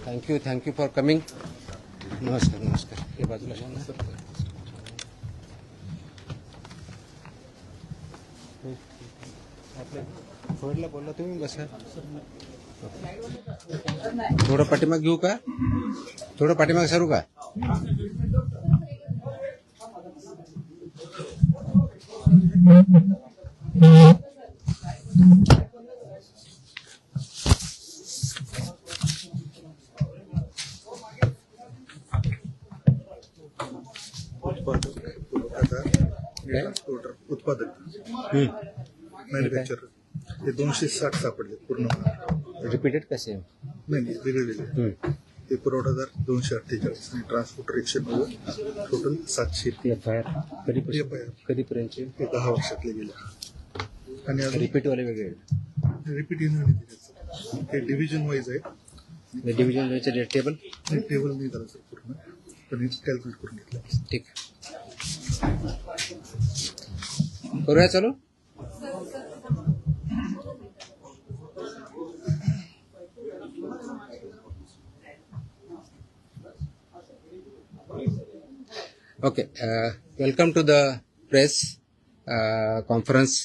Thank you for coming. नमस्कार. हे बाजूला घ्या ना. थोडला बोलला तुम्ही बसा. थोडं पाठीमाग घेऊ का? थोडं पाठीमाग सरू का? उत्पादक मॅन्युफॅक्चर हे 260 सापडले पूर्ण. रिपीटेड कसे? नाही वेगळे. ते पुरवठादार 248 आणि ट्रान्सपोर्टर 190, टोटल 700. कधीपर्यंतचे? ते 10 वर्षातले गेले. आणि रिपीटवाले वेगळे? रिपीट येणार ते डिव्हिजन वाईज आहे. डिव्हिजन वाईज टेबल नाही झालं सर पूर्ण, पण कॅल्क्युलेट करून घेतलं. ठीक. करूया चालू. Okay. Welcome to the press conference.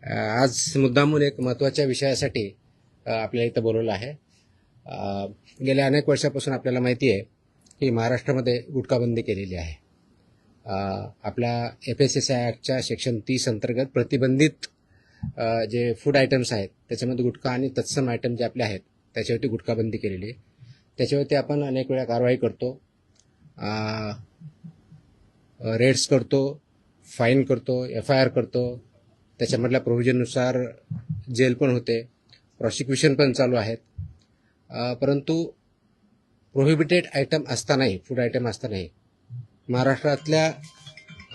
आज मुद्दामून एक महत्त्वाच्या विषयासाठी आपल्याला इथं बोलवलं आहे. गेल्या अनेक वर्षापासून आपल्याला माहिती आहे की महाराष्ट्रामध्ये गुटखाबंदी केलेली आहे. आपल्या FSSAI ॲक्टच्या सेक्शन 30 अंतर्गत प्रतिबंधित जे फूड आयटम्स आहेत त्याच्यामध्ये गुटखा आणि तत्सम आयटम जे आपले आहेत त्याच्यावरती गुटखाबंदी केलेली आहे. त्याच्यावरती आपण अनेक वेळा कारवाई करतो, रेड्स करतो, फाईन करतो, FIR करतो. त्याच्यामधल्या प्रोव्हिजननुसार जेल पण होते, प्रॉसिक्युशन पण चालू आहेत. परंतु प्रोहिबिटेड आयटम असतानाही, फूड आयटम असतानाही महाराष्ट्रातल्या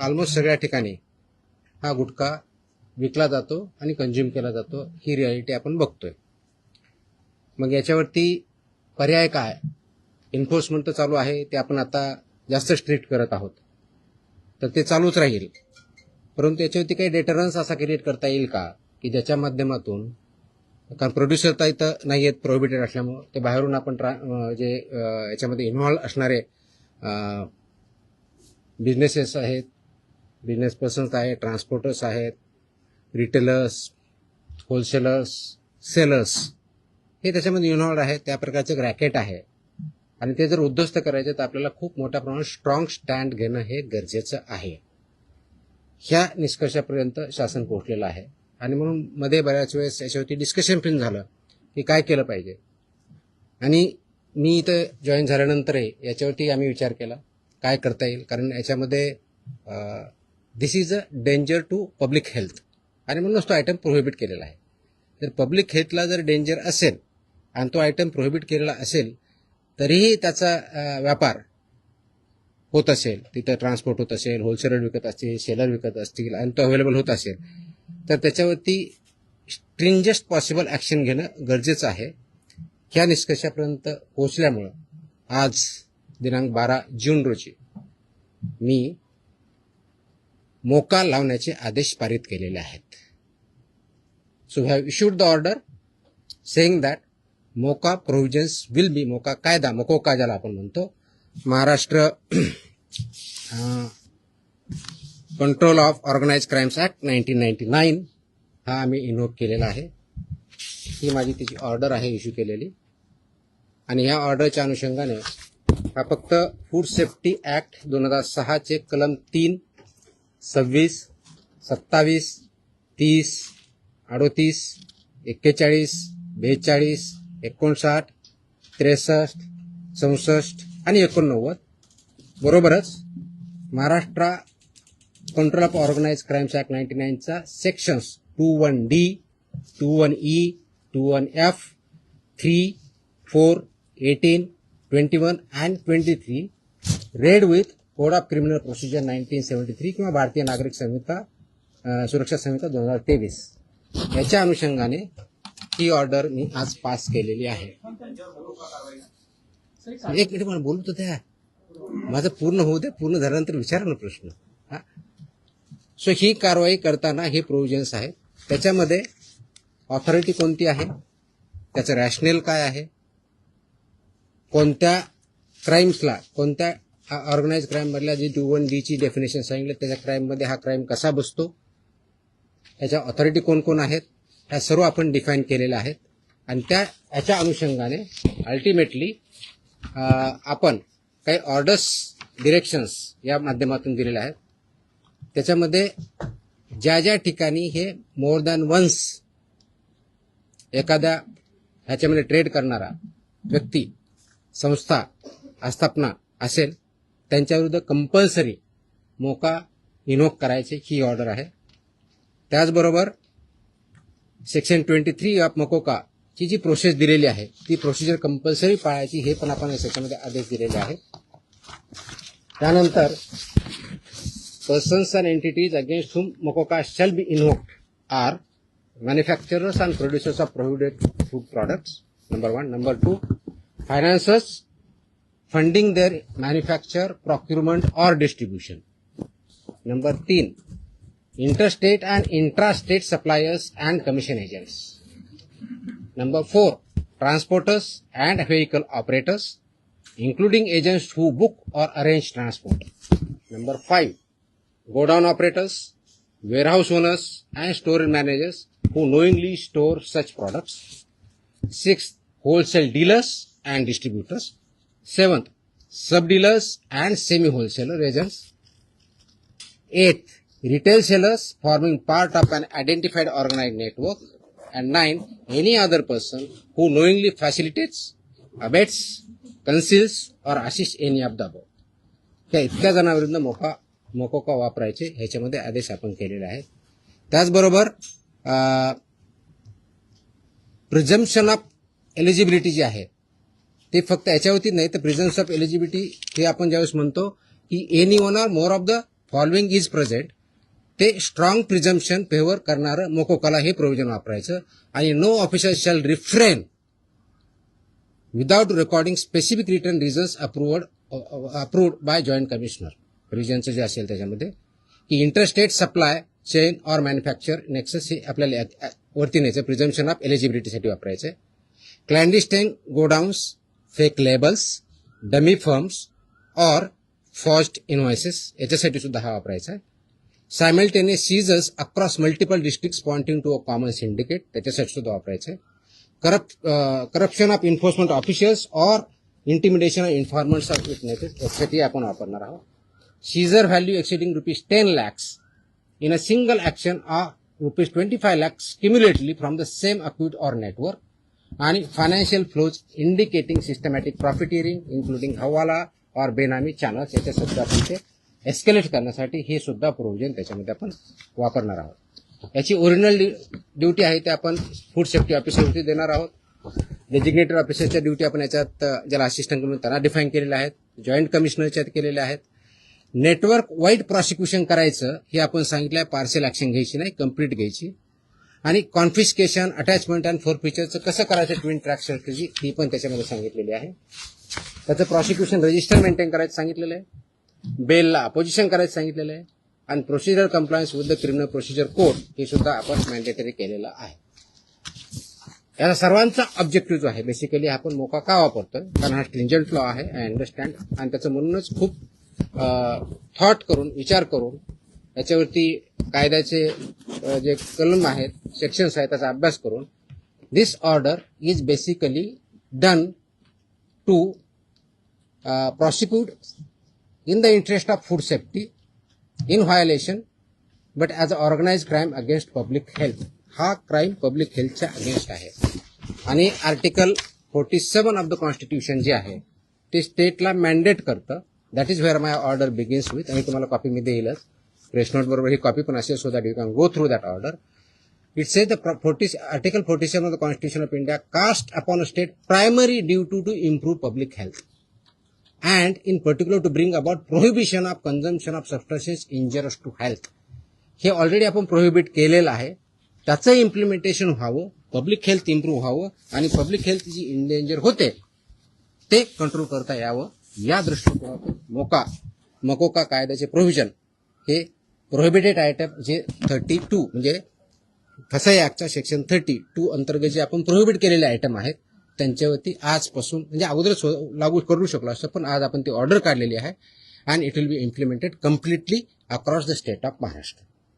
ऑलमोस्ट सगळ्या ठिकाणी हा गुटखा विकला जातो आणि कंझ्युम केला जातो. ही रियालिटी आपण बघतोय. मग याच्यावरती पर्याय काय? एन्फोर्समेंट तर चालू आहे, ते आपण आता जास्त स्ट्रिक्ट करत आहोत, तर ते चालूच राहील. परंतु याच्यावरती काही डेटरन्स असा क्रिएट करता येईल का की ज्याच्या माध्यमातून, कारण प्रोड्युसर तर इथं नाही आहेत प्रोहिबिटेड असल्यामुळं, ते बाहेरून आपण जे याच्यामध्ये इन्व्हॉल्व असणारे बिझनेसेस आहेत, बिझनेस पर्सन्स आहेत, ट्रान्सपोर्टर्स आहेत, रिटेलर्स, होलसेलर्स, सेलर्स, हे त्याच्यामध्ये इन्व्हॉल्व आहेत. त्या प्रकारचं रॅकेट आहे आणि ते जर उद्ध्वस्त करायचे तर आपल्याला खूप मोठ्या प्रमाणात स्ट्रॉंग स्टँड घेणं हे गरजेचं आहे. ह्या निष्कर्षापर्यंत शासन पोहोचलेलं आहे आणि म्हणून मध्ये बऱ्याच वेळेस याच्यावरती डिस्कशन पण झालं की काय केलं पाहिजे. आणि मी इथं जॉईन झाल्यानंतरही याच्यावरती आम्ही विचार केला काय करता येईल, कारण याच्यामध्ये this is a danger to public health आणि म्हणूनच तो आयटम प्रोहिबिट केलेला आहे. तर पब्लिक हेल्थला जर डेंजर असेल आणि तो आयटम प्रोहिबिट केलेला असेल तरीही त्याचा व्यापार होत असेल, तिथं ट्रान्सपोर्ट होत असेल, होलसेलर विकत असतील, सेलर विकत असतील आणि तो अवेलेबल होत असेल, तर त्याच्यावरती स्ट्रिंजेस्ट पॉसिबल ॲक्शन घेणं गरजेचं आहे. ह्या निष्कर्षापर्यंत पोहोचल्यामुळं आज दिनांक 12 जून रोजी मी मोका लावण्याचे आदेश पारित केलेले आहेत. So we have issued the order saying that MCOCA provisions will be, MCOCA कायदा, मकोका ज्याला आपण म्हणतो, Maharashtra control of organised crimes act 1999 हा आम्ही इन्व्होक केलेला आहे. ही माझी तिची ऑर्डर आहे इश्यू केलेली. आणि ह्या ऑर्डरच्या अनुषंगाने हा फक्त फूड सेफ्टी ॲक्ट 2006 चे कलम 3, 26, 27, 30, 38, 41, 42, 59, 63, 64 आणि 89 बरोबरच Maharashtra control of organised crimes act 99 चा sections 21D, 21E, 21F, 3, 4, 18, 21 and 23 read with code of criminal procedure 1973 किंवा भारतीय नागरिक संहिता सुरक्षा संहिता 2023 याच्या अनुषंगाने ही ऑर्डर मी आज पास केलेली आहे. एक मिनिट मला बोलू तर द्या, माझं पूर्ण होऊ दे. पूर्ण झाल्यानंतर विचारा ना प्रश्न. सो ही कारवाई करताना हे प्रोव्हिजन्स आहेत. त्याच्यामध्ये ऑथॉरिटी कोणती आहे, त्याचं रॅशनेल काय आहे, कोणत्या क्राईम्सला, कोणत्या ऑर्गनाइज क्राईममधल्या जी 2(1)D ची डेफिनेशन सांगितलं त्याच्या क्राईममध्ये हा क्राईम कसा बसतो, याच्या ऑथॉरिटी कोण कोण आहेत, ह्या सर्व आपण डिफाईन केलेल्या आहेत. आणि याच्या अनुषंगाने अल्टिमेटली आपण काही ऑर्डर्स, डिरेक्शन्स या माध्यमातून दिलेल्या आहेत. त्याच्यामध्ये ज्या ज्या ठिकाणी हे मोर दॅन वन्स एखाद्या ह्याच्यामध्ये ट्रेड करणारा व्यक्ती, संस्था, आस्थापना असेल त्यांच्याविरुद्ध कंपल्सरी मोका इन्व्होक करायची ही ऑर्डर आहे. त्याचबरोबर सेक्शन 23 ऑफ मोकोका ची जी प्रोसेस दिलेली आहे ती प्रोसिजर कंपल्सरी पाळायची हे पण आपण याच्यामध्ये आदेश दिलेले आहेत. त्यानंतर persons and entities against whom MCOCA shall be invoked are manufacturers and producers of prohibited food products, number 1. Number 2, financiers funding their manufacture, procurement or distribution. Number 3, interstate and intrastate suppliers and commission agents. Number 4, transporters and vehicle operators, including agents who book or arrange transport. Number 5, godown operators, warehouse owners and store managers who knowingly store such products. 6th, wholesale dealers and distributors. 7th, sub-dealers and semi-wholesaler agents. 8th, retail sellers forming part of an identified organized network. And 9th, any other person who knowingly facilitates, abets, conceals or assists any of the above. त्या इतक्या जणांविरुद्ध मोकोका वापरायचे ह्याच्यामध्ये आदेश आपण केलेले आहेत. त्याचबरोबर प्रिझम्पशन ऑफ एलिजिबिलिटी जी आहे ते फक्त याच्यावरती नाही तर प्रिझम्पशन ऑफ एलिजिबिलिटी हे आपण ज्यावेळेस म्हणतो की any one or more of the following is present, ते स्ट्रॉंग प्रिझम्पशन फेवर करणारं मोकोकाला हे प्रोव्हिजन वापरायचं. आणि no officer shall refrain without recording specific written reasons approved by joint commissioner. रिजनचं जे असेल त्याच्यामध्ये की इंटरस्टेट सप्लाय चेन और मॅन्युफॅक्चर नेक्सस हे आपल्याला वरती न्यायचं प्रिझम्पशन ऑफ एलिजिबिलिटीसाठी वापरायचं. Clandestine godowns, fake labels, dummy firms और फॉर्ज्ड इनव्हॉइसेस याच्यासाठी सुद्धा हा वापरायचा आहे. Simultaneous seizures across multiple districts pointing to a common syndicate त्याच्यासाठी सुद्धा वापरायचं आहे. करप्शन ऑफ इन्फोर्समेंट ऑफिशियल्स और intimidation of informants of witnesses यासाठी आपण वापरणार आहोत. Seizure value exceeding ₹10 lakhs in a single action or ₹25 lakhs cumulatively from the same account or network, आणि financial flows indicating systematic profiteering including hawala और बेनामी channels याच्या सुद्धा आपण ते एस्केलेट करण्यासाठी हे सुद्धा प्रोव्हिजन त्याच्यामध्ये आपण वापरणार आहोत. याची ओरिजिनल ड्युटी आहे ते आपण फूड सेफ्टी ऑफिसरवरती देणार आहोत. डेजिग्नेटेड ऑफिसरच्या ड्युटी आपण याच्यात ज्याला असिस्टंट म्हणून त्यांना डिफाईन केलेल्या आहेत, जॉईंट कमिशनरच्यात केलेल्या आहेत. नेटवर्क वाईड प्रॉसिक्युशन करायचं हे आपण सांगितलं आहे, पार्सल ऍक्शन घ्यायची नाही, कंप्लीट घ्यायची. आणि कॉन्फिस्केशन, अटॅचमेंट अँड फोरफिचरचं कसं करायचं ट्विन ट्रॅक स्ट्रॅटेजी ही पण त्याच्यामध्ये सांगितलेली आहे. त्याचं प्रॉसिक्युशन रजिस्टर मेंटेन करायचं सांगितलेलं आहे, बेलला अपोजिशन करायचं सांगितलेलं आहे, आणि procedure compliance with the criminal procedure code हे सुद्धा आपण मॅन्डेटरी केलेलं आहे. याचा सर्वांचा ऑब्जेक्टिव्ह जो आहे बेसिकली आपण मोका का वापरतोय, कारण हा स्ट्रिंजंट लॉ आहे, आय अंडरस्टँड, आणि त्याचं म्हणूनच खूप थॉट करून, विचार करून याच्यावरती कायद्याचे जे कलम आहेत, सेक्शन्स आहेत त्याचा अभ्यास करून this order is basically done to prosecute in the interest of food safety in violation but as an organized crime against public health. हा क्राईम पब्लिक हेल्थच्या अगेन्स्ट आहे. आणि आर्टिकल 47 ऑफ द कॉन्स्टिट्यूशन जे आहे ते स्टेटला मॅन्डेट करतं. That is where my order begins with. आणि तुम्हाला copy me देईलच, press note बरोबर ही कॉपी पण असेल, so that you can go through that order. It says the Article 47 of the Constitution of India cast upon a state primary duty to improve public health and in particular to bring about prohibition of consumption of substances injurious to health. हे already आपण prohibit केलेलं आहे, त्याचं implementation व्हावं, public health improve व्हावं आणि public health जी endanger होते ते कंट्रोल करता यावं या दृष्टिकोनातून मकोका कायद्याचे प्रोव्हिजन हे प्रोहिबिटेड आयटम जे 32 म्हणजे फसाई ऍक्टच्या सेक्शन 32 अंतर्गत जे आपण प्रोहिबिट केलेले आयटम आहेत त्यांच्यावरती आजपासून म्हणजे अगोदरच लागू करू शकलो असतं, पण आज आपण ती ऑर्डर काढलेली आहे and it will be implemented completely across the state of Maharashtra.